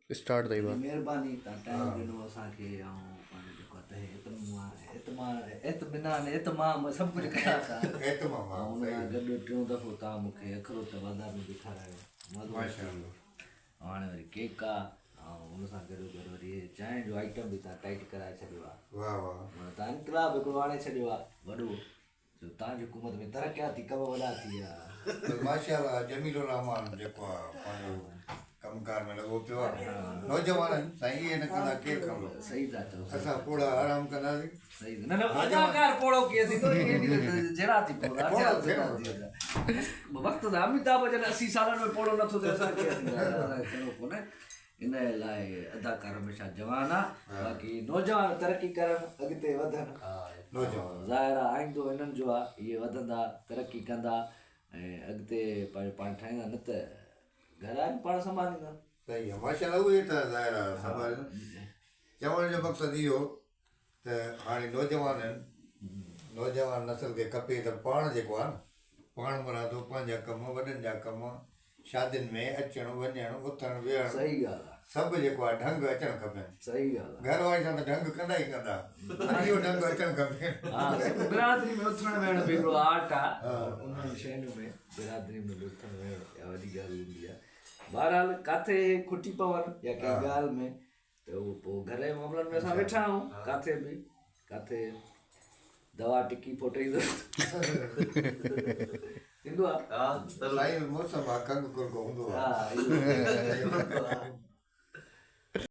start थी बात महिरबानी तव्हां टाइम ॾिनो असांखे ऐं पंहिंजो जेको आहे इतमाम सभु कुझु कया था ऐं हुन खां गॾु टियों दफ़ो तव्हां मूंखे अखरोट बाज़ार में ॾेखारायो ऐं हाणे वरी केक आहे ऐं हुन सां गॾु गॾु वरी चांहि जो आइटम बि तव्हां टाइट कराए छॾियो आहे तव्हां इनकलाब हिकिड़ो आणे छॾियो आहे वॾो जो तव्हांजी हुकूमत में तरक़ियाती कम वॾा थी विया माशाअल्लाह जमील रहमान जेको आहे पंहिंजो कमकार में लॻो पियो आहे नौजवान साईं इहे न कंदा केरु कंदो सही था चओ असां पोड़ा आराम कंदासीं सही न अदाकार पोड़ो कीअं थींदो जहिड़ा थी पोड़ा वक़्तु त अमिताभ बच्चन 80 सालनि में पोड़ो नथो थिए असां कीअं थींदो कोन्हे इन लाइ अदाकार हमेशह जवान आहे बाक़ी नौजवान तरक़ी करनि अॻिते वधनि ज़ाहिर आहे आईंदो हिननि जो आहे इहे वधंदा तरक़ी कंदा ऐं अॻिते पाण ठाहींदा न त घर आहिनि पाण संभालींदा सही आहे माशाअल्लाह उहे त ज़ाहिर आहे संभालींदा चवण जो मक़सदु इहो त हाणे नौजवान नस्ल खे खपे त पाण जेको आहे न पाण माना थो पंहिंजा कम वॾनि जा कम शादियुनि में अचणु वञणु उथणु वेहणु सही ॻाल्हि आहे सभु जेको आहे ढंग अचणु खपनि सही ॻाल्हि घर वारी सां त ढंग कंदा ई कंदा इहो ढंग अचणु खपे आहे बिरादरी में उथणु वेहणु बि हिकिड़ो आर्ट आहे उन्हनि शयुनि में बिरादरी में उथणु वेहणु इहा वॾी ॻाल्हि हूंदी आहे बहरहाल किथे खुटी पवनि या कंहिं ॻाल्हि में त उहो पोइ घर जे मामलनि में असां वेठा आहियूं किथे बि किथे दवा टिकी फोटींदो थींदो आहे साईं मौसम आहे खंघि कुरको हूंदो आहे हा